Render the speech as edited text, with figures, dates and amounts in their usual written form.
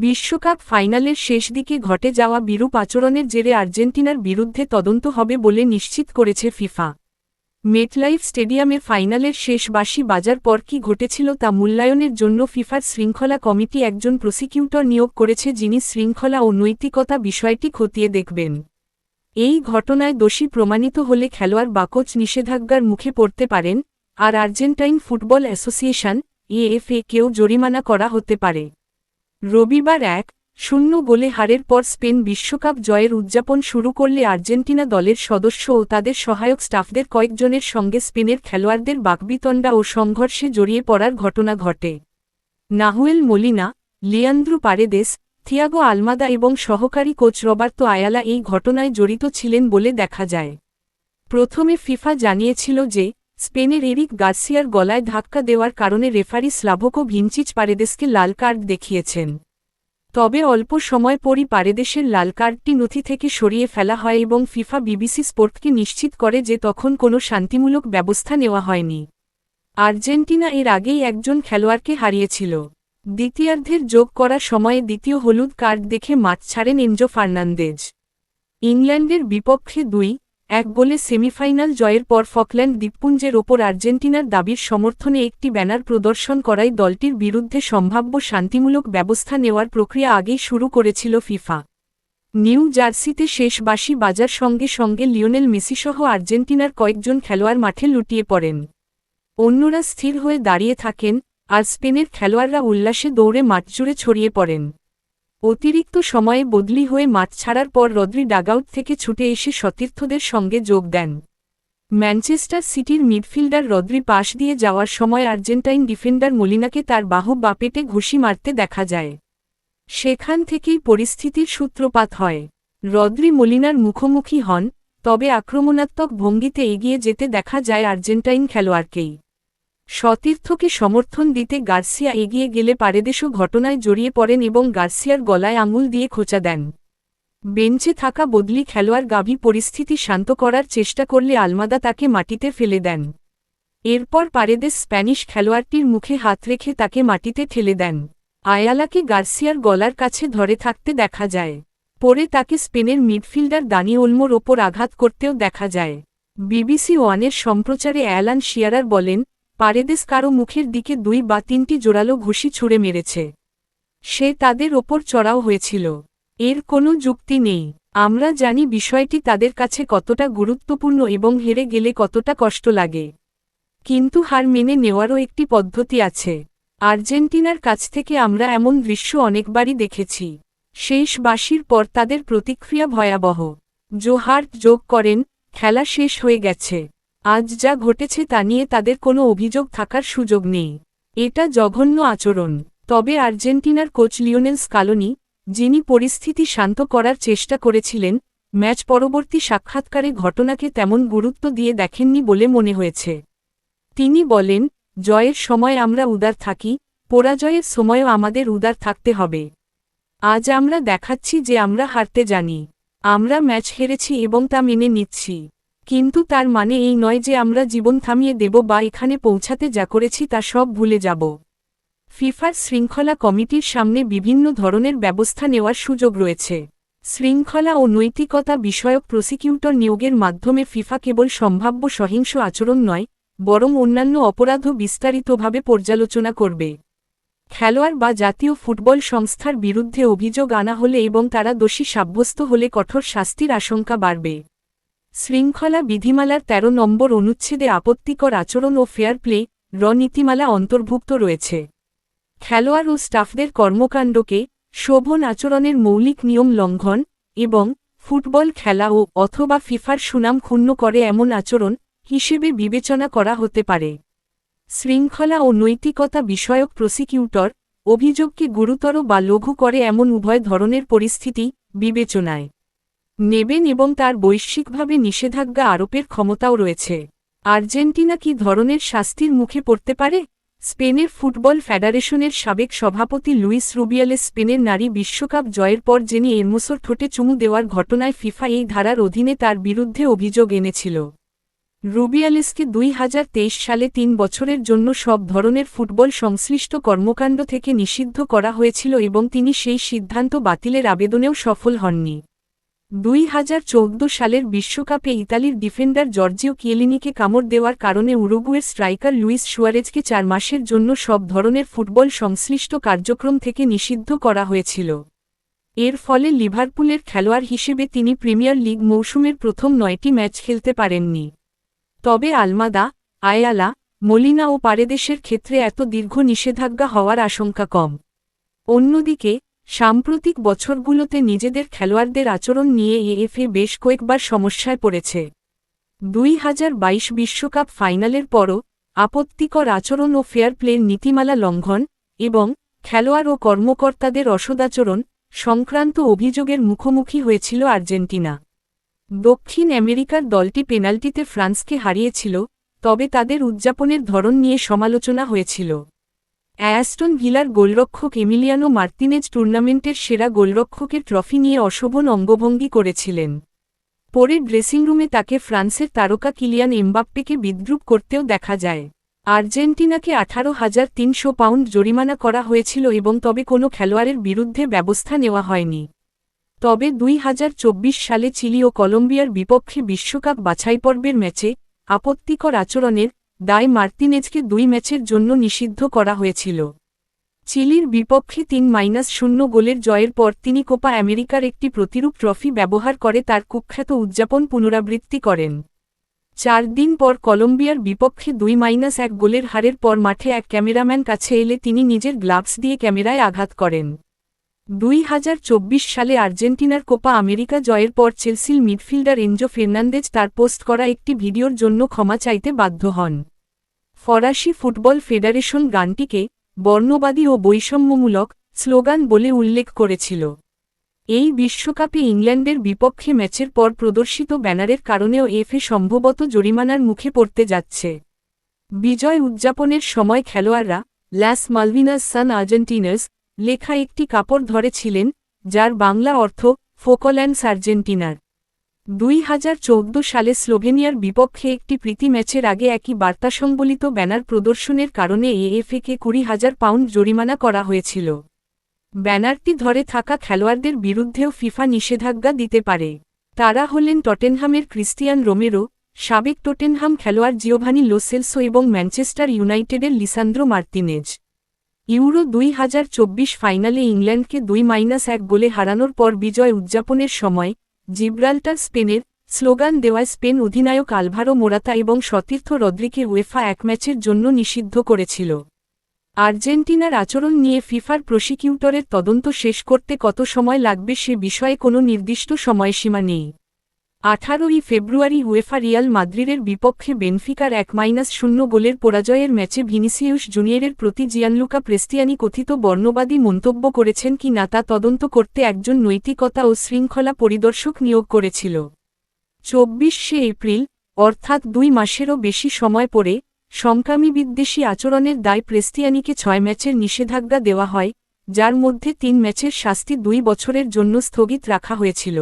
বিশ্বকাপ ফাইনালের শেষ দিকে ঘটে যাওয়া বিরূপ আচরণের জেরে আর্জেন্টিনার বিরুদ্ধে তদন্ত হবে বলে নিশ্চিত করেছে ফিফা। মেটলাইফ স্টেডিয়ামের ফাইনালের শেষ বাঁশি বাজার পর কী ঘটেছিল তা মূল্যায়নের জন্য ফিফার শৃঙ্খলা কমিটি একজন প্রসিকিউটর নিয়োগ করেছে, যিনি শৃঙ্খলা ও নৈতিকতা বিষয়টি খতিয়ে দেখবেন। এই ঘটনায় দোষী প্রমাণিত হলে খেলোয়াড় বা কোচ নিষেধাজ্ঞার মুখে পড়তে পারেন, আর আর্জেন্টাইন ফুটবল অ্যাসোসিয়েশন (এএফএ) কেও জরিমানা করা হতে পারে। রবিবার 1-0 গোলে হারের পর স্পেন বিশ্বকাপ জয়ের উদযাপন শুরু করলে আর্জেন্টিনা দলের সদস্য ও তাদের সহায়ক স্টাফদের কয়েকজনের সঙ্গে স্পেনের খেলোয়াড়দের বাকবিতণ্ডা ও সংঘর্ষে জড়িয়ে পড়ার ঘটনা ঘটে। Nahuel Molina, Leandro Paredes, Thiago Almada এবং সহকারী কোচ রবার্তো আয়ালা এই ঘটনায় জড়িত ছিলেন বলে দেখা যায়। প্রথমে ফিফা জানিয়েছিল যে স্পেনের এরিক গার্সিয়ার গলায় ধাক্কা দেওয়ার কারণে রেফারি স্লাভোকো ভিনচিচ পারেদেসকে লাল কার্ড দেখিয়েছেন। তবে অল্প সময় পরই পারেদেসের লাল কার্ডটি নথি থেকে সরিয়ে ফেলা হয় এবং ফিফা বিবিসি স্পোর্টকে নিশ্চিত করে যে তখন কোনো শান্তিমূলক ব্যবস্থা নেওয়া হয়নি। আর্জেন্টিনা এর আগেই একজন খেলোয়াড়কে হারিয়েছিল। দ্বিতীয়ার্ধের যোগ করা সময়ে দ্বিতীয় হলুদ কার্ড দেখে মাঠ ছাড়েন এনজো ফার্নান্দেজ। ইংল্যান্ডের বিপক্ষে 2-1 গোলে সেমিফাইনাল জয়ের পর ফকল্যান্ড দ্বীপপুঞ্জের ওপর আর্জেন্টিনার দাবির সমর্থনে একটি ব্যানার প্রদর্শন করায় দলটির বিরুদ্ধে সম্ভাব্য শান্তিমূলক ব্যবস্থা নেওয়ার প্রক্রিয়া আগেই শুরু করেছিল ফিফা। নিউ জার্সিতে শেষ বাঁশি বাজার সঙ্গে সঙ্গে লিওনেল মেসিসহ আর্জেন্টিনার কয়েকজন খেলোয়াড় মাঠে লুটিয়ে পড়েন। অন্যরা স্থির হয়ে দাঁড়িয়ে থাকেন, আর স্পেনের খেলোয়াড়রা উল্লাসে দৌড়ে মাঠজুড়ে ছড়িয়ে পড়েন। অতিরিক্ত সময়ে বদলি হয়ে মাঠ ছাড়ার পর রদ্রি ডাগআউট থেকে ছুটে এসে সতীর্থদের সঙ্গে যোগ দেন। ম্যানচেস্টার সিটির মিডফিল্ডার রদ্রি পাশ দিয়ে যাওয়ার সময় আর্জেন্টাইন ডিফেন্ডার মোলিনাকে তার বাহু বা পেটে ঘুষি মারতে দেখা যায়। সেখান থেকেই পরিস্থিতির সূত্রপাত হয়। রদ্রি মোলিনার মুখোমুখি হন, তবে আক্রমণাত্মক ভঙ্গিতে এগিয়ে যেতে দেখা যায় আর্জেন্টাইন খেলোয়াড়কেই। সতীর্থকে সমর্থন দিতে গার্সিয়া এগিয়ে গেলে পারেদেসও ঘটনায় জড়িয়ে পড়েন এবং গার্সিয়ার গলায় আঙুল দিয়ে খোঁচা দেন। বেঞ্চে থাকা বদলি খেলোয়াড় গাভী পরিস্থিতি শান্ত করার চেষ্টা করলে আলমাদা তাকে মাটিতে ফেলে দেন। এরপর পারেদেস স্প্যানিশ খেলোয়াড়টির মুখে হাত রেখে তাকে মাটিতে ঠেলে দেন। আয়ালাকে গার্সিয়ার গলার কাছে ধরে থাকতে দেখা যায়। পরে তাকে স্পেনের মিডফিল্ডার দানি ওলমোর ওপর আঘাত করতেও দেখা যায়। বিবিসি ওয়ানের সম্প্রচারে অ্যালান শিয়ারার বলেন, পারেদেস কারো মুখের দিকে 2 বা 3টি জোরালো ঘুষি ছুঁড়ে মেরেছে। সে তাদের ওপর চড়াও হয়েছিল। এর কোনো যুক্তি নেই। আমরা জানি বিষয়টি তাদের কাছে কতটা গুরুত্বপূর্ণ এবং হেরে গেলে কতটা কষ্ট লাগে। কিন্তু হার মেনে নেওয়ারও একটি পদ্ধতি আছে। আর্জেন্টিনার কাছ থেকে আমরা এমন দৃশ্য অনেকবারই দেখেছি। শেষ বাঁশির পর তাদের প্রতিক্রিয়া ভয়াবহ। জো হার্ট যোগ করেন, খেলা শেষ হয়ে গেছে। আজ যা ঘটেছে তা নিয়ে তাদের কোনো অভিযোগ থাকার সুযোগ নেই। এটা জঘন্য আচরণ। তবে আর্জেন্টিনার কোচ লিওনেল স্কালোনি, যিনি পরিস্থিতি শান্ত করার চেষ্টা করেছিলেন, ম্যাচ পরবর্তী সাক্ষাৎকারে ঘটনাকে তেমন গুরুত্ব দিয়ে দেখেননি বলে মনে হয়েছে। তিনি বলেন, জয়ের সময় আমরা উদার থাকি, পরাজয়ের সময়ও আমাদের উদার থাকতে হবে। আজ আমরা দেখাচ্ছি যে আমরা হারতে জানি। আমরা ম্যাচ হেরেছি এবং তা মেনে নিচ্ছি। কিন্তু তার মানে এই নয় যে আমরা জীবন থামিয়ে দেব বা এখানে পৌঁছাতে যা করেছি তা সব ভুলে যাব। ফিফার শৃঙ্খলা কমিটির সামনে বিভিন্ন ধরনের ব্যবস্থা নেওয়ার সুযোগ রয়েছে। শৃঙ্খলা ও নৈতিকতা বিষয়ক প্রসিকিউটর নিয়োগের মাধ্যমে ফিফা কেবল সম্ভাব্য সহিংস আচরণ নয়, বরং অন্যান্য অপরাধও বিস্তারিতভাবে পর্যালোচনা করবে। খেলোয়াড় বা জাতীয় ফুটবল সংস্থার বিরুদ্ধে অভিযোগ আনা হলে এবং তারা দোষী সাব্যস্ত হলে কঠোর শাস্তির আশঙ্কা বাড়বে। শৃঙ্খলা বিধিমালার 13 নম্বর অনুচ্ছেদে আপত্তিকর আচরণ ও ফেয়ার প্লে নীতিমালা অন্তর্ভুক্ত রয়েছে। খেলোয়াড় ও স্টাফদের কর্মকাণ্ডকে শোভন আচরণের মৌলিক নিয়ম লঙ্ঘন এবং ফুটবল খেলা ও অথবা ফিফার সুনাম ক্ষুণ্ণ করে এমন আচরণ হিসেবে বিবেচনা করা হতে পারে। শৃঙ্খলা ও নৈতিকতা বিষয়ক প্রসিকিউটর অভিযোগকে গুরুতর বা লঘু করে এমন উভয় ধরনের পরিস্থিতি বিবেচনায় নেবেন এবং তার বৈশ্বিকভাবে নিষেধাজ্ঞা আরোপের ক্ষমতাও রয়েছে। আর্জেন্টিনা কী ধরনের শাস্তির মুখে পড়তে পারে? স্পেনের ফুটবল ফেডারেশনের সাবেক সভাপতি লুইস রুবিয়ালেস স্পেনের নারী বিশ্বকাপ জয়ের পর জেনি এরমোসোর ঠোঁটে চুমু দেওয়ার ঘটনায় ফিফা এই ধারার অধীনে তার বিরুদ্ধে অভিযোগ এনেছিল। রুবিয়ালেসকে 2023 সালে 3 বছরের জন্য সব ধরনের ফুটবল সংশ্লিষ্ট কর্মকাণ্ড থেকে নিষিদ্ধ করা হয়েছিল এবং তিনি সেই সিদ্ধান্ত বাতিলের আবেদনেও সফল হননি। 2014 সালের বিশ্বকাপে ইতালির ডিফেন্ডার জর্জিও কিয়েলিনিকে কামড় দেওয়ার কারণে উরুগুয়ের স্ট্রাইকার লুইস সুয়ারেজকে 4 মাসের জন্য সব ধরনের ফুটবল সংশ্লিষ্ট কার্যক্রম থেকে নিষিদ্ধ করা হয়েছিল। এর ফলে লিভারপুলের খেলোয়াড় হিসেবে তিনি প্রিমিয়ার লিগ মৌসুমের প্রথম 9টি ম্যাচ খেলতে পারেননি। তবে আলমাদা, আয়ালা, মলিনা ও পারেদেসের ক্ষেত্রে এত দীর্ঘ নিষেধাজ্ঞা হওয়ার আশঙ্কা কম। অন্যদিকে সাম্প্রতিক বছরগুলোতে নিজেদের খেলোয়াড়দের আচরণ নিয়ে এএফএ বেশ কয়েকবার সমস্যায় পড়েছে। 2022 বিশ্বকাপ ফাইনালের পরও আপত্তিকর আচরণ ও ফেয়ার প্লের নীতিমালা লঙ্ঘন এবং খেলোয়াড় ও কর্মকর্তাদের অসদাচরণ সংক্রান্ত অভিযোগের মুখোমুখি হয়েছিল আর্জেন্টিনা। দক্ষিণ আমেরিকার দলটি পেনাল্টিতে ফ্রান্সকে হারিয়েছিল, তবে তাদের উদযাপনের ধরন নিয়ে সমালোচনা হয়েছিল। অ্যাস্টন ভিলার গোলরক্ষক এমিলিয়ানো মার্তিনেজ টুর্নামেন্টের সেরা গোলরক্ষকের ট্রফি নিয়ে অশোভন অঙ্গভঙ্গি করেছিলেন। পরে ড্রেসিংরুমে তাকে ফ্রান্সের তারকা কিলিয়ান এমবাপ্পেকে বিদ্রূপ করতেও দেখা যায়। আর্জেন্টিনাকে 18,300 পাউন্ড জরিমানা করা হয়েছিল এবং তবে কোনো খেলোয়াড়ের বিরুদ্ধে ব্যবস্থা নেওয়া হয়নি। তবে 2024 সালে চিলি ও কলম্বিয়ার বিপক্ষে বিশ্বকাপ বাছাইপর্বের ম্যাচে আপত্তিকর আচরণের দায় মার্তিনেজকে 2 ম্যাচের জন্য নিষিদ্ধ করা হয়েছিল। চিলির বিপক্ষে 3-0 গোলের জয়ের পর তিনি কোপা আমেরিকার একটি প্রতিরূপ ট্রফি ব্যবহার করে তার কুখ্যাত উদযাপন পুনরাবৃত্তি করেন। 4 দিন পর কলম্বিয়ার বিপক্ষে 2-1 গোলের হারের পর মাঠে এক ক্যামেরাম্যান কাছে এলে তিনি নিজের গ্লাভস দিয়ে ক্যামেরায় আঘাত করেন। 2024 সালে আর্জেন্টিনার কোপা আমেরিকা জয়ের পর চেলসির মিডফিল্ডার এনজো ফার্নান্দেজ তার পোস্ট করা একটি ভিডিওর জন্য ক্ষমা চাইতে বাধ্য হন। ফরাসি ফুটবল ফেডারেশন গানটিকে বর্ণবাদী ও বৈষম্যমূলক স্লোগান বলে উল্লেখ করেছিল। এই বিশ্বকাপে ইংল্যান্ডের বিপক্ষে ম্যাচের পর প্রদর্শিত ব্যানারের কারণেও এফএ সম্ভবত জরিমানার মুখে পড়তে যাচ্ছে। বিজয় উদযাপনের সময় খেলোয়াড়রা ল্যাস মালভিনাস সান আর্জেন্টিনাস লেখা একটি কাপড় ধরেছিলেন, যার বাংলা অর্থ ফোকল্যান্ডস আর্জেন্টিনার। 2014 সালে স্লোভেনিয়ার বিপক্ষে একটি প্রীতি ম্যাচের আগে একই বার্তা সংবলিত ব্যানার প্রদর্শনের কারণে এএফএকে 20,000 পাউন্ড জরিমানা করা হয়েছিল। ব্যানারটি ধরে থাকা খেলোয়াড়দের বিরুদ্ধেও ফিফা নিষেধাজ্ঞা দিতে পারে। তারা হলেন টটেনহামের ক্রিস্টিয়ান রোমেরো, সাবেক টটেনহাম খেলোয়াড় জিওভানি লো সেলসো এবং ম্যানচেস্টার ইউনাইটেডের লিসান্দ্রো মার্তিনেজ। ইউরো 2024 ফাইনালে ইংল্যান্ডকে 2-1 গোলে হারানোর পর বিজয় উদযাপনের সময় জিব্রাল্টার স্পেনের স্লোগান দেওয়ায় স্পেন অধিনায়ক আলভারো মোরাতা এবং সতীর্থ রদ্রিকে উয়েফা 1 ম্যাচের জন্য নিষিদ্ধ করেছিল। আর্জেন্টিনার আচরণ নিয়ে ফিফার প্রসিকিউটরের তদন্ত শেষ করতে কত সময় লাগবে সে বিষয়ে কোনো নির্দিষ্ট সময়সীমা নেই। 18 ফেব্রুয়ারি উয়েফা রিয়াল মাদ্রিদের বিপক্ষে বেনফিকার 1-0 গোলের পরাজয়ের ম্যাচে ভিনিসিয়াস জুনিয়রের প্রতি জিয়ানলুকা প্রেস্তিয়ানি কথিত বর্ণবাদী মন্তব্য করেছেন কি না তা তদন্ত করতে একজন নৈতিকতা ও শৃঙ্খলা পরিদর্শক নিয়োগ করেছিল। 24শে এপ্রিল, অর্থাৎ 2 মাসেরও বেশি সময় পরে, সমকামী বিদ্বেষী আচরণের দায় প্রেস্তিয়ানিকে 6 ম্যাচের নিষেধাজ্ঞা দেওয়া হয়, যার মধ্যে 3 ম্যাচের শাস্তি 2 বছরের জন্য স্থগিত রাখা হয়েছিল।